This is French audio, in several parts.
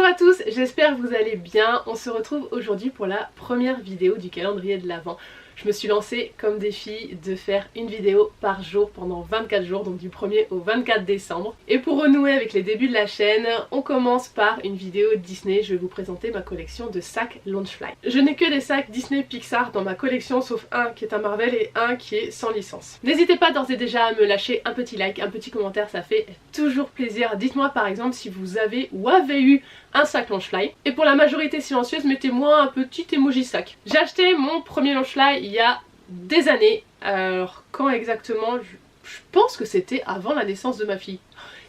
Bonjour à tous, j'espère que vous allez bien. On se retrouve aujourd'hui pour la première vidéo du calendrier de l'Avent. Je me suis lancée comme défi de faire une vidéo par jour pendant 24 jours, donc du 1er au 24 décembre. Et pour renouer avec les débuts de la chaîne, on commence par une vidéo Disney. Je vais vous présenter ma collection de sacs Launchfly. Je n'ai que des sacs Disney Pixar dans ma collection, sauf un qui est un Marvel et un qui est sans licence. N'hésitez pas d'ores et déjà à me lâcher un petit like, un petit commentaire, ça fait toujours plaisir. Dites-moi par exemple si vous avez ou avez eu un sac Launchfly. Et pour la majorité silencieuse, mettez-moi un petit emoji sac. J'ai acheté mon premier Launchfly il y a des années. Alors quand exactement, je pense que c'était avant la naissance de ma fille.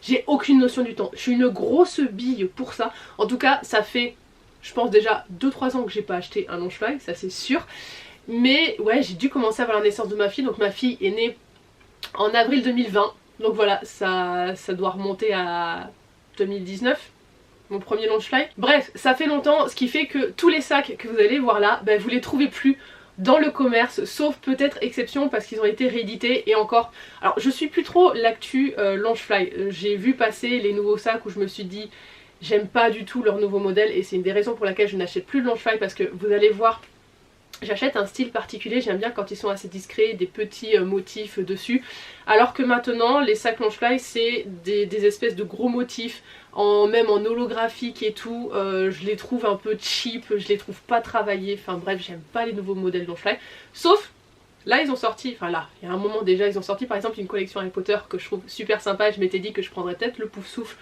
J'ai aucune notion du temps. Je suis une grosse bille pour ça. En tout cas, ça fait, je pense déjà 2-3 ans que j'ai pas acheté un Launchfly, ça c'est sûr. Mais ouais, j'ai dû commencer avant la naissance de ma fille. Donc ma fille est née en avril 2020. Donc voilà, ça doit remonter à 2019. Mon premier Launchfly. Bref, ça fait longtemps, ce qui fait que tous les sacs que vous allez voir là, ben, vous les trouvez plus dans le commerce, sauf peut-être exception parce qu'ils ont été réédités et encore. Alors je suis plus trop l'actu Launchfly, j'ai vu passer les nouveaux sacs où je me suis dit j'aime pas du tout leur nouveau modèle et c'est une des raisons pour laquelle je n'achète plus de Launchfly parce que vous allez voir, j'achète un style particulier, j'aime bien quand ils sont assez discrets, des petits motifs dessus. Alors que maintenant, les sacs Launchfly, c'est des espèces de gros motifs, même en holographique et tout. Je les trouve un peu cheap, je les trouve pas travaillés. Enfin bref, j'aime pas les nouveaux modèles Launchfly. Sauf, là ils ont sorti, enfin là, il y a un moment déjà, ils ont sorti par exemple une collection Harry Potter que je trouve super sympa. Je m'étais dit que je prendrais peut-être le pouf souffle.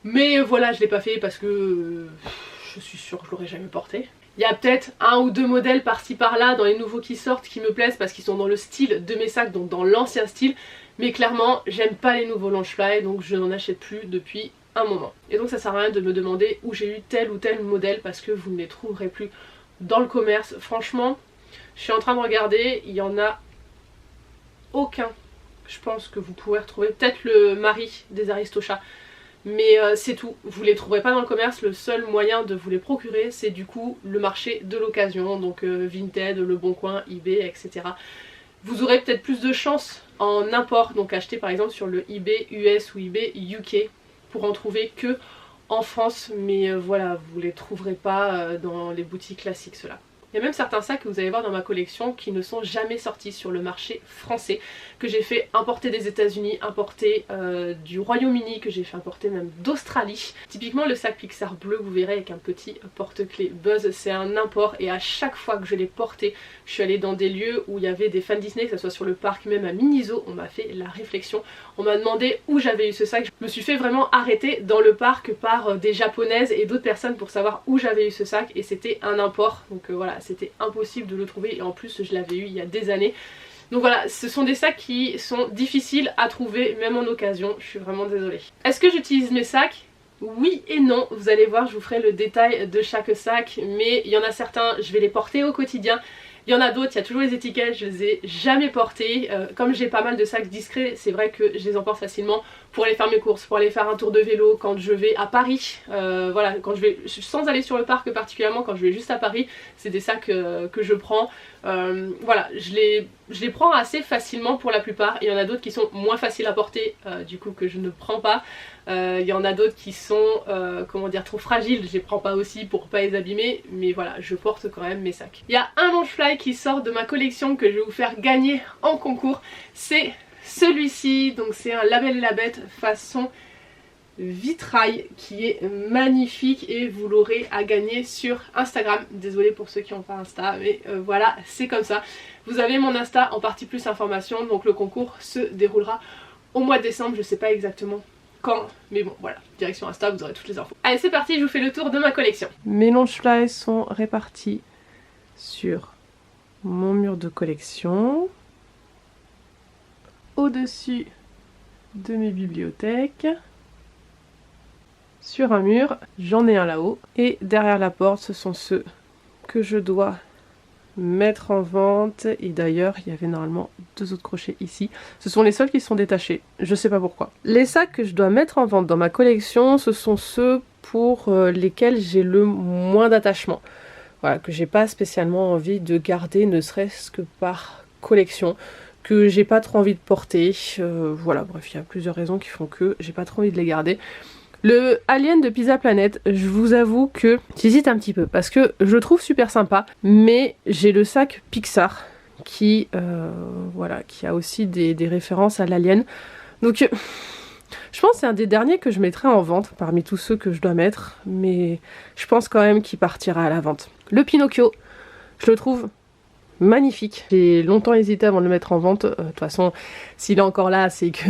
Mais voilà, je l'ai pas fait parce que je suis sûre que je l'aurais jamais porté. Il y a peut-être un ou deux modèles par-ci par-là dans les nouveaux qui sortent qui me plaisent parce qu'ils sont dans le style de mes sacs, donc dans l'ancien style. Mais clairement, j'aime pas les nouveaux Launchfly, donc je n'en achète plus depuis un moment. Et donc ça sert à rien de me demander où j'ai eu tel ou tel modèle parce que vous ne les trouverez plus dans le commerce. Franchement, je suis en train de regarder, il y en a aucun. Je pense que vous pourrez retrouver peut-être le mari des Aristochats. Mais c'est tout, vous les trouverez pas dans le commerce, le seul moyen de vous les procurer c'est du coup le marché de l'occasion, donc Vinted, Le Bon Coin, eBay, etc. Vous aurez peut-être plus de chance en import, donc acheter par exemple sur le eBay US ou eBay UK pour en trouver que en France, mais voilà, vous les trouverez pas dans les boutiques classiques ceux-là. Il y a même certains sacs que vous allez voir dans ma collection qui ne sont jamais sortis sur le marché français, que j'ai fait importer des États-Unis, importer du Royaume-Uni, que j'ai fait importer même d'Australie. Typiquement le sac Pixar bleu, vous verrez avec un petit porte-clés Buzz, c'est un import et à chaque fois que je l'ai porté, je suis allée dans des lieux où il y avait des fans Disney, que ce soit sur le parc, même à Miniso, on m'a fait la réflexion, on m'a demandé où j'avais eu ce sac. Je me suis fait vraiment arrêter dans le parc par des japonaises et d'autres personnes pour savoir où j'avais eu ce sac et c'était un import, donc voilà, c'était impossible de le trouver et en plus je l'avais eu il y a des années. Donc voilà, ce sont des sacs qui sont difficiles à trouver même en occasion, je suis vraiment désolée. Est-ce que j'utilise mes sacs ? Oui et non, vous allez voir, je vous ferai le détail de chaque sac, mais il y en a certains, je vais les porter au quotidien. Il y en a d'autres, il y a toujours les étiquettes, je les ai jamais portées. Comme j'ai pas mal de sacs discrets, c'est vrai que je les emporte facilement pour aller faire mes courses, pour aller faire un tour de vélo, quand je vais à Paris. Voilà, quand je vais, sans aller sur le parc particulièrement, quand je vais juste à Paris, c'est des sacs que je prends. Voilà, je les prends assez facilement pour la plupart. Il y en a d'autres qui sont moins faciles à porter, du coup que je ne prends pas. Il y en a d'autres qui sont comment dire, trop fragiles, je les prends pas aussi pour pas les abîmer, mais voilà, je porte quand même mes sacs. Il y a un Launchfly qui sort de ma collection que je vais vous faire gagner en concours, c'est celui-ci, donc c'est un La Belle et la Bête façon vitrail qui est magnifique et vous l'aurez à gagner sur Instagram. Désolée pour ceux qui n'ont pas Insta, mais voilà, c'est comme ça. Vous avez mon Insta en partie plus information, donc le concours se déroulera au mois de décembre, je sais pas exactement quand, mais bon voilà, direction Insta, vous aurez toutes les infos. Allez c'est parti, je vous fais le tour de ma collection. Mes Launchfly sont répartis sur mon mur de collection, au-dessus de mes bibliothèques, sur un mur, j'en ai un là-haut, et derrière la porte ce sont ceux que je dois mettre en vente, et d'ailleurs il y avait normalement deux autres crochets ici, ce sont les seuls qui sont détachés, je sais pas pourquoi. Les sacs que je dois mettre en vente dans ma collection, ce sont ceux pour lesquels j'ai le moins d'attachement, voilà, que j'ai pas spécialement envie de garder, ne serait-ce que par collection, que j'ai pas trop envie de porter, voilà, bref il y a plusieurs raisons qui font que j'ai pas trop envie de les garder. Le Alien de Pizza Planet, je vous avoue que j'hésite un petit peu parce que je le trouve super sympa, mais j'ai le sac Pixar qui, voilà, qui a aussi des références à l'Alien. Donc je pense que c'est un des derniers que je mettrai en vente parmi tous ceux que je dois mettre, mais je pense quand même qu'il partira à la vente. Le Pinocchio, je le trouve magnifique. J'ai longtemps hésité avant de le mettre en vente. De toute façon, s'il est encore là, c'est que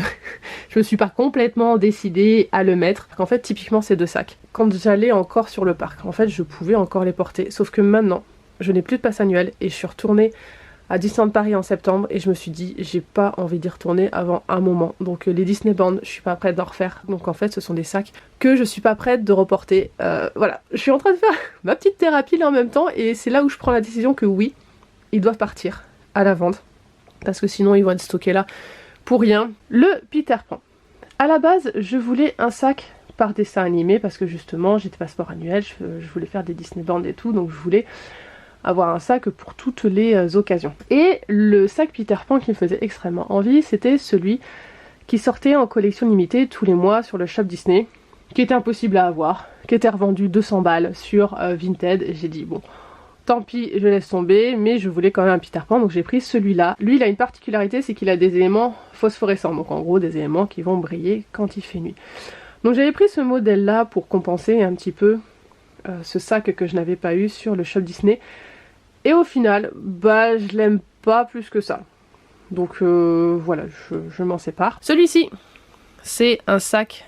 je me suis pas complètement décidée à le mettre. En fait, typiquement, ces deux sacs. Quand j'allais encore sur le parc, en fait, je pouvais encore les porter. Sauf que maintenant, je n'ai plus de passe annuel et je suis retournée à Disneyland Paris en septembre et je me suis dit, j'ai pas envie d'y retourner avant un moment. Donc les Disney Band, je suis pas prête d'en refaire. Donc en fait, ce sont des sacs que je suis pas prête de reporter. Voilà, je suis en train de faire ma petite thérapie là en même temps et c'est là où je prends la décision que oui, ils doivent partir à la vente parce que sinon ils vont être stockés là pour rien. Le Peter Pan. À la base, je voulais un sac par dessin animé parce que justement j'étais passeport annuel, je voulais faire des Disney Band et tout, donc je voulais avoir un sac pour toutes les occasions. Et le sac Peter Pan qui me faisait extrêmement envie, c'était celui qui sortait en collection limitée tous les mois sur le shop Disney, qui était impossible à avoir, qui était revendu 200 balles sur Vinted, et j'ai dit bon, tant pis, je laisse tomber, mais je voulais quand même un Peter Pan, donc j'ai pris celui-là. Lui, il a une particularité, c'est qu'il a des éléments phosphorescents, donc en gros des éléments qui vont briller quand il fait nuit. Donc j'avais pris ce modèle-là pour compenser un petit peu ce sac que je n'avais pas eu sur le shop Disney. Et au final, bah je l'aime pas plus que ça. Donc voilà, je m'en sépare. Celui-ci, c'est un sac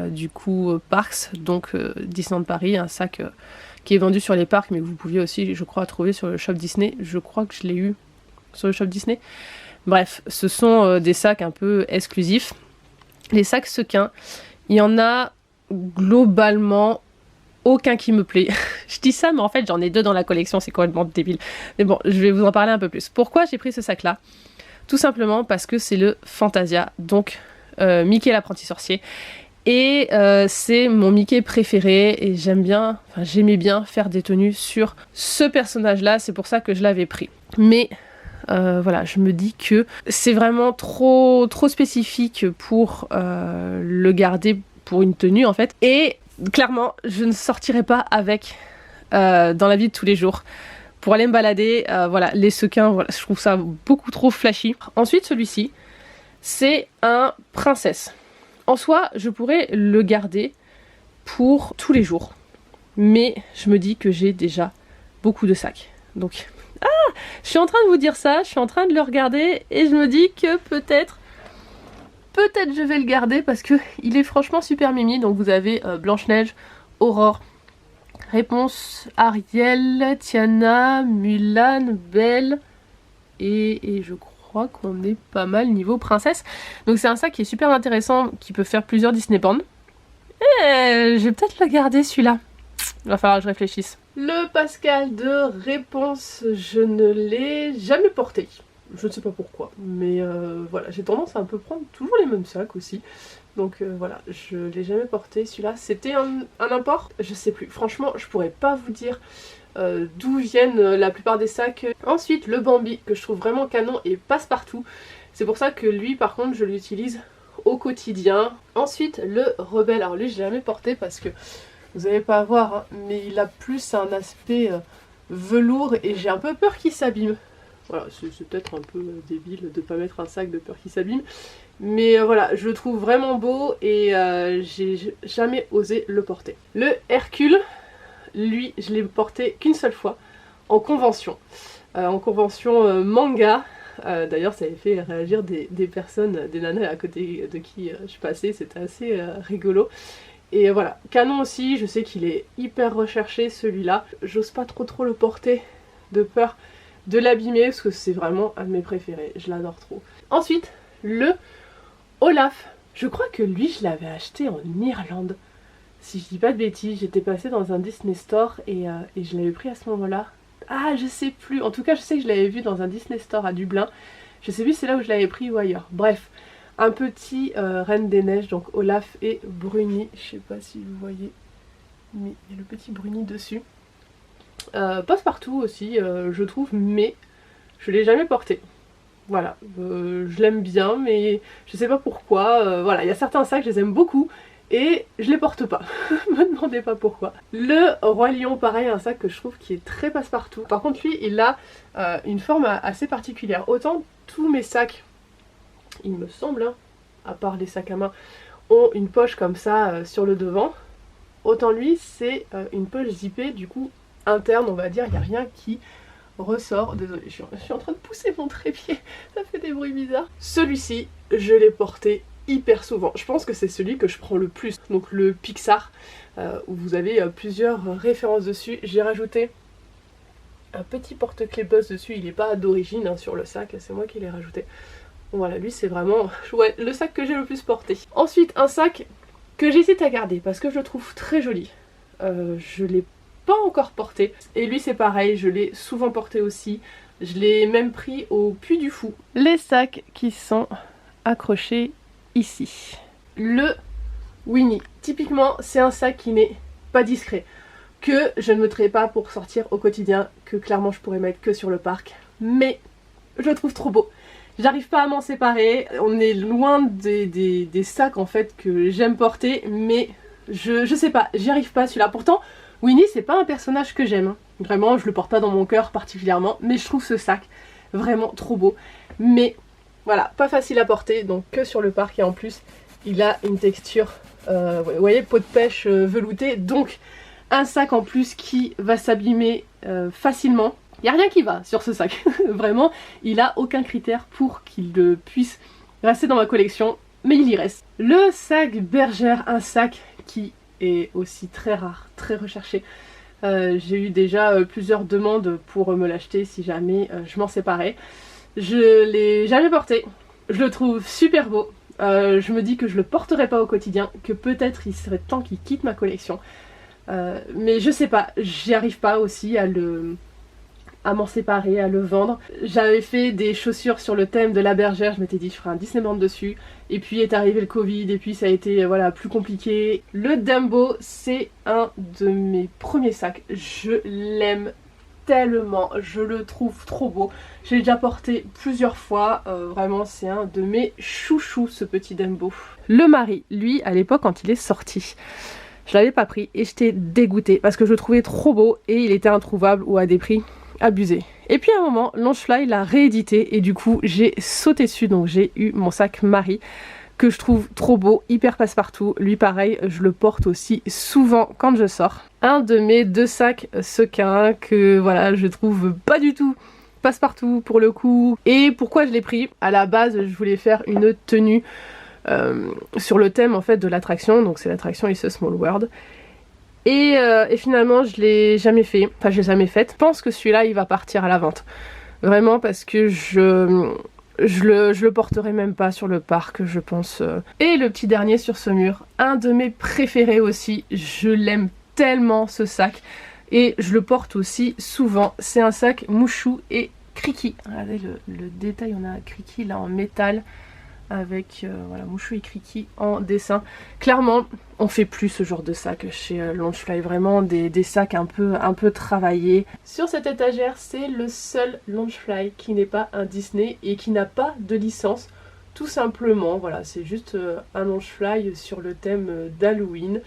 du coup Parks, donc Disneyland Paris, un sac qui est vendu sur les parcs, mais que vous pouviez aussi, je crois, trouver sur le shop Disney. Je crois que je l'ai eu sur le shop Disney. Bref, ce sont des sacs un peu exclusifs. Les sacs sequins, il y en a globalement aucun qui me plaît. Je dis ça, mais en fait j'en ai deux dans la collection, c'est complètement débile. Mais bon, je vais vous en parler un peu plus. Pourquoi j'ai pris ce sac-là? Tout simplement parce que c'est le Fantasia, donc Mickey l'apprenti sorcier. Et c'est mon Mickey préféré et j'aimais bien faire des tenues sur ce personnage-là, c'est pour ça que je l'avais pris. Mais voilà, je me dis que c'est vraiment trop spécifique pour le garder pour une tenue en fait. Et clairement, je ne sortirai pas avec dans la vie de tous les jours. Pour aller me balader, voilà, les sequins, voilà, je trouve ça beaucoup trop flashy. Ensuite, celui-ci, c'est un princesse. En soi, je pourrais le garder pour tous les jours. Mais je me dis que j'ai déjà beaucoup de sacs. Donc, je suis en train de vous dire ça, je suis en train de le regarder et je me dis que peut-être je vais le garder parce que il est franchement super mimi. Donc vous avez Blanche-Neige, Aurore, Réponse, Ariel, Tiana, Mulan, Belle et je crois qu'on est pas mal niveau princesse. Donc c'est un sac qui est super intéressant, qui peut faire plusieurs Disney Band. Et je vais peut-être le garder celui-là. Il va falloir que je réfléchisse. Le Pascal de Réponse, je ne l'ai jamais porté. Je ne sais pas pourquoi, mais voilà, j'ai tendance à un peu prendre toujours les mêmes sacs aussi. Donc voilà, je l'ai jamais porté celui-là. C'était un import? Je sais plus. Franchement, je pourrais pas vous dire d'où viennent la plupart des sacs. Ensuite, le Bambi, que je trouve vraiment canon et passe-partout. C'est pour ça que lui, par contre, je l'utilise au quotidien. Ensuite, le Rebelle. Alors lui, je l'ai jamais porté parce que vous n'allez pas voir, hein, mais il a plus un aspect velours et j'ai un peu peur qu'il s'abîme. Voilà, c'est peut-être un peu débile de ne pas mettre un sac de peur qu'il s'abîme. Mais voilà, je le trouve vraiment beau et j'ai jamais osé le porter. Le Hercule, lui, je l'ai porté qu'une seule fois, en convention. Manga. D'ailleurs, ça avait fait réagir des personnes, des nanas à côté de qui je passais, c'était assez rigolo. Et voilà, canon aussi, je sais qu'il est hyper recherché celui-là. J'ose pas trop le porter de peur de l'abîmer parce que c'est vraiment un de mes préférés, je l'adore trop. Ensuite, le Olaf. Je crois que lui, je l'avais acheté en Irlande. Si je dis pas de bêtises, j'étais passée dans un Disney Store et je l'avais pris à ce moment-là. Ah, je sais plus. En tout cas, je sais que je l'avais vu dans un Disney Store à Dublin. Je sais plus si c'est là où je l'avais pris ou ailleurs. Bref, un petit Reine des Neiges, donc Olaf et Bruni. Je sais pas si vous voyez, mais il y a le petit Bruni dessus. Passe-partout aussi, je trouve, mais je l'ai jamais porté. Voilà, je l'aime bien, mais je sais pas pourquoi. Voilà, il y a certains sacs, je les aime beaucoup, et je les porte pas. Me demandez pas pourquoi. Le Roi Lion, pareil, un sac que je trouve qui est très passe-partout. Par contre lui il a une forme assez particulière. Autant tous mes sacs, il me semble, hein, à part les sacs à main, ont une poche comme ça sur le devant. Autant lui c'est une poche zippée, du coup interne on va dire, il n'y a rien qui ressort. Désolée, je suis en train de pousser mon trépied, ça fait des bruits bizarres. Celui-ci, je l'ai porté hyper souvent. Je pense que c'est celui que je prends le plus. Donc le Pixar, où vous avez plusieurs références dessus. J'ai rajouté un petit porte-clés Buzz dessus, il n'est pas d'origine hein, sur le sac, c'est moi qui l'ai rajouté. Voilà, lui c'est vraiment ouais, le sac que j'ai le plus porté. Ensuite, un sac que j'hésite à garder parce que je le trouve très joli. Je l'ai pas encore porté. Et lui c'est pareil, je l'ai souvent porté aussi. Je l'ai même pris au Puy du Fou. Les sacs qui sont accrochés ici. Le Winnie. Typiquement c'est un sac qui n'est pas discret, que je ne mettrai pas pour sortir au quotidien, que clairement je pourrais mettre que sur le parc. Mais je le trouve trop beau. J'arrive pas à m'en séparer, on est loin des sacs en fait que j'aime porter, mais je sais pas, j'y arrive pas celui-là. Pourtant, Winnie c'est pas un personnage que j'aime, hein. Vraiment je le porte pas dans mon cœur particulièrement, mais je trouve ce sac vraiment trop beau. Mais voilà, pas facile à porter, donc que sur le parc, et en plus il a une texture, vous voyez, peau de pêche veloutée, donc un sac en plus qui va s'abîmer facilement. Il n'y a rien qui va sur ce sac, vraiment, il a aucun critère pour qu'il puisse rester dans ma collection, mais il y reste. Le sac Bergère, un sac qui est aussi très rare, très recherché. J'ai eu déjà plusieurs demandes pour me l'acheter si jamais je m'en séparais. Je l'ai jamais porté, je le trouve super beau. Je me dis que je le porterai pas au quotidien, que peut-être il serait temps qu'il quitte ma collection. Mais je sais pas, j'y arrive pas aussi à m'en séparer, à le vendre. J'avais fait des chaussures sur le thème de la bergère, je m'étais dit je ferai un Disneyland dessus, et puis est arrivé le Covid, et puis ça a été voilà, plus compliqué. Le Dumbo, c'est un de mes premiers sacs, je l'aime tellement, je le trouve trop beau. Je l'ai déjà porté plusieurs fois, vraiment c'est un de mes chouchous ce petit Dumbo. Le Mari, lui à l'époque quand il est sorti, je l'avais pas pris et j'étais dégoûtée parce que je le trouvais trop beau et il était introuvable ou à des prix abusés. Et puis à un moment, Loungefly l'a réédité et du coup j'ai sauté dessus, donc j'ai eu mon sac Marie que je trouve trop beau, hyper passe-partout. Lui pareil, je le porte aussi souvent quand je sors. Un de mes deux sacs sequins que voilà, je trouve pas du tout passe-partout pour le coup. Et pourquoi je l'ai pris? À la base, je voulais faire une tenue sur le thème en fait de l'attraction, donc c'est l'attraction It's a Small World. Et finalement je l'ai jamais fait, enfin je l'ai jamais faite. Je pense que celui-là il va partir à la vente. Vraiment parce que je le porterai même pas sur le parc je pense. Et le petit dernier sur ce mur, un de mes préférés aussi, je l'aime tellement ce sac. Et je le porte aussi souvent, c'est un sac Mouchou et Kriki. Regardez le détail, on a Kriki là en métal. Avec voilà, Mouchou et Kriki en dessin. Clairement, on fait plus ce genre de sac chez Loungefly, vraiment des sacs un peu travaillés. Sur cette étagère, c'est le seul Loungefly qui n'est pas un Disney et qui n'a pas de licence. Tout simplement, voilà, c'est juste un Loungefly sur le thème d'Halloween.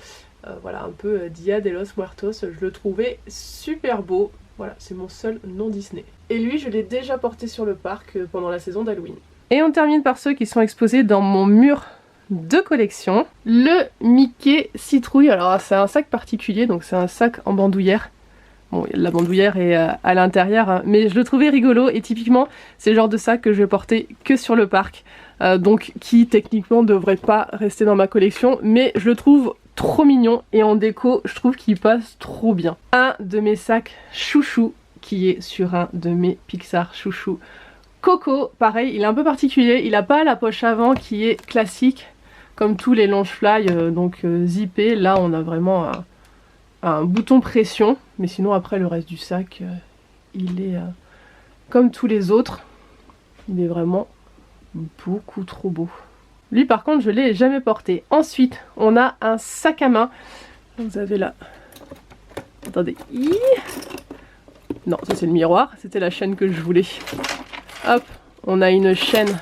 Voilà, un peu Dia de los Muertos. Je le trouvais super beau. Voilà, c'est mon seul non Disney. Et lui, je l'ai déjà porté sur le parc pendant la saison d'Halloween. Et on termine par ceux qui sont exposés dans mon mur de collection. Le Mickey Citrouille, alors c'est un sac particulier, donc c'est un sac en bandoulière. Bon, la bandoulière est à l'intérieur, hein, mais je le trouvais rigolo et typiquement c'est le genre de sac que je vais porter que sur le parc. Donc qui techniquement ne devrait pas rester dans ma collection, mais je le trouve trop mignon et en déco je trouve qu'il passe trop bien. Un de mes sacs chouchou qui est sur un de mes Pixar chouchou. Coco, pareil, il est un peu particulier, il n'a pas la poche avant qui est classique, comme tous les Loungefly, donc zippé. Là on a vraiment un bouton pression, mais sinon après le reste du sac, il est comme tous les autres, il est vraiment beaucoup trop beau. Lui par contre je ne l'ai jamais porté. Ensuite on a un sac à main, vous avez là, attendez, non ça c'est le miroir, c'était la chaîne que je voulais. Hop, on a une chaîne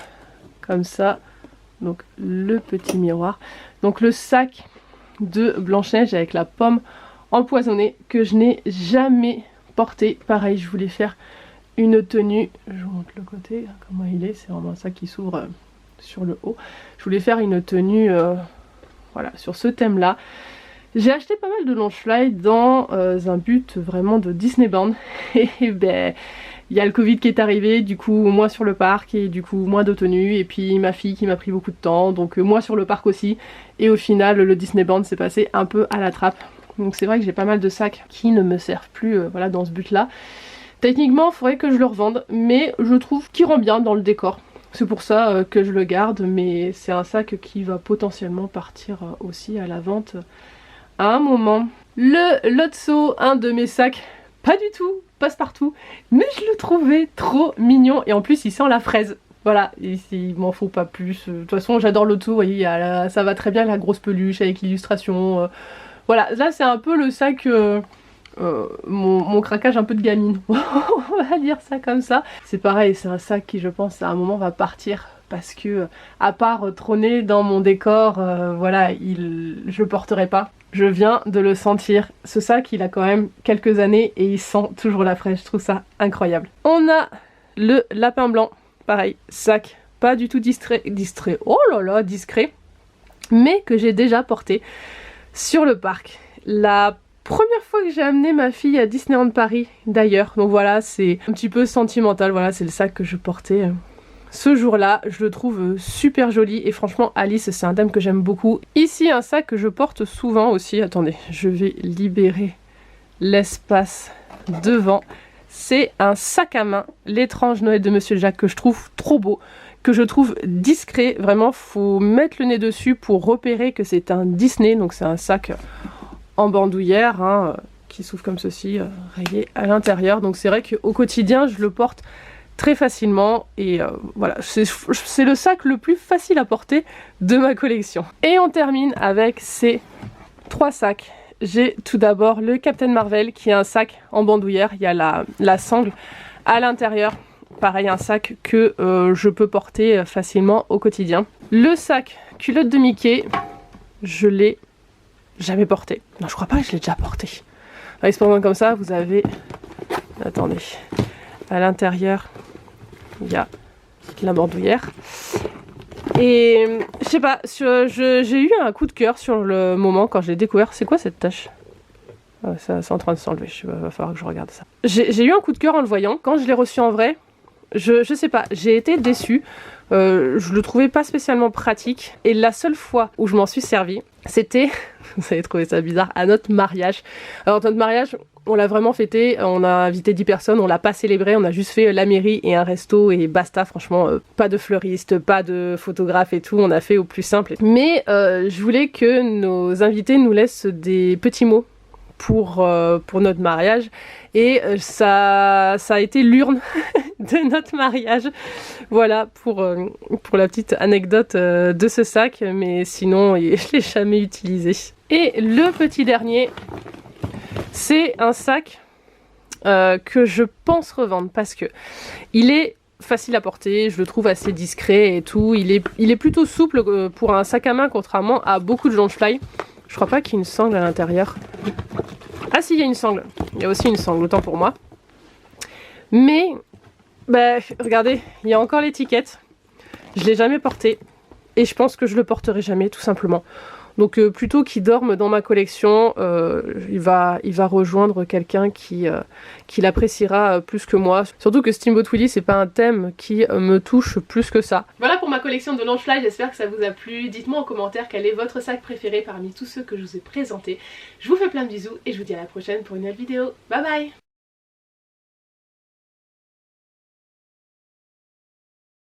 comme ça, donc le petit miroir. Donc le sac, de Blanche-Neige avec la pomme empoisonnée que je n'ai jamais porté. Pareil, je voulais faire une tenue, je vous montre le côté, comment il est, c'est vraiment ça qui s'ouvre sur le haut. Je voulais faire une tenue voilà, sur ce thème là. J'ai acheté pas mal de Loungefly dans un but vraiment de Disney Band et ben il y a le Covid qui est arrivé, du coup moi sur le parc et du coup moins de tenues, et puis ma fille qui m'a pris beaucoup de temps, donc moi sur le parc aussi, et au final le Disney Band s'est passé un peu à la trappe. Donc c'est vrai que j'ai pas mal de sacs qui ne me servent plus voilà, dans ce but là. Techniquement il faudrait que je le revende, mais je trouve qu'il rend bien dans le décor. C'est pour ça que je le garde, mais c'est un sac qui va potentiellement partir aussi à la vente à un moment. Le Lotso, un de mes sacs, pas du tout passe-partout, mais je le trouvais trop mignon et en plus il sent la fraise. Voilà, il m'en faut pas plus. De toute façon j'adore Lotso, vous voyez, ça va très bien la grosse peluche avec l'illustration. Voilà, là c'est un peu le sac... mon craquage un peu de gamine, on va dire ça comme ça. C'est pareil, c'est un sac qui je pense à un moment va partir parce que à part trôner dans mon décor, voilà, je le porterai pas. Je viens de le sentir. Ce sac il a quand même quelques années et il sent toujours la fraîche, je trouve ça incroyable. On a le lapin blanc, pareil, sac pas du tout distrait, oh là là, discret, mais que j'ai déjà porté sur le parc. La première fois que j'ai amené ma fille à Disneyland Paris d'ailleurs, donc voilà, c'est un petit peu sentimental, voilà, c'est le sac que je portais ce jour-là. Je le trouve super joli et franchement Alice c'est un thème que j'aime beaucoup. Ici un sac que je porte souvent aussi, attendez, je vais libérer l'espace devant. C'est un sac à main, l'étrange Noël de Monsieur Jacques, que je trouve trop beau, que je trouve discret, vraiment faut mettre le nez dessus pour repérer que c'est un Disney, donc c'est un sac en bandoulière hein, qui s'ouvre comme ceci, rayé à l'intérieur. Donc c'est vrai qu'au quotidien je le porte très facilement et voilà, c'est le sac le plus facile à porter de ma collection. Et on termine avec ces trois sacs. J'ai tout d'abord le Captain Marvel qui est un sac en bandoulière, il y a la sangle à l'intérieur. Pareil, un sac que je peux porter facilement au quotidien. Le sac culotte de Mickey, je l'ai jamais porté. Non, je crois pas que je l'ai déjà porté. Allez, cependant comme ça, vous avez... Attendez. À l'intérieur, il y a la bandoulière. Et je sais pas, j'ai eu un coup de cœur sur le moment quand je l'ai découvert. C'est quoi cette tache? Ça, c'est en train de s'enlever, va falloir que je regarde ça. J'ai eu un coup de cœur en le voyant. Quand je l'ai reçu en vrai, je sais pas, j'ai été déçue. Je le trouvais pas spécialement pratique. Et la seule fois où je m'en suis servie, c'était, vous allez trouver ça bizarre, à notre mariage. Alors notre mariage, on l'a vraiment fêté, on a invité 10 personnes, on l'a pas célébré, on a juste fait la mairie et un resto et basta, franchement, pas de fleuriste, pas de photographe et tout, on a fait au plus simple. Mais je voulais que nos invités nous laissent des petits mots pour notre mariage et ça a été l'urne de notre mariage. Voilà pour la petite anecdote de ce sac, mais sinon je l'ai jamais utilisé. Et le petit dernier, c'est un sac que je pense revendre parce que il est facile à porter, je le trouve assez discret et tout, il est plutôt souple pour un sac à main contrairement à beaucoup de Loungefly. Je crois pas qu'il y ait une sangle à l'intérieur. Ah si, il y a une sangle. Il y a aussi une sangle, autant pour moi. Mais, bah, regardez, il y a encore l'étiquette. Je l'ai jamais porté. Et je pense que je le porterai jamais, tout simplement. Donc plutôt qu'il dorme dans ma collection, il va rejoindre quelqu'un qui l'appréciera plus que moi. Surtout que Steamboat Willie, c'est pas un thème qui me touche plus que ça. Voilà pour ma collection de Loungefly, j'espère que ça vous a plu. Dites-moi en commentaire quel est votre sac préféré parmi tous ceux que je vous ai présentés. Je vous fais plein de bisous et je vous dis à la prochaine pour une nouvelle vidéo. Bye bye!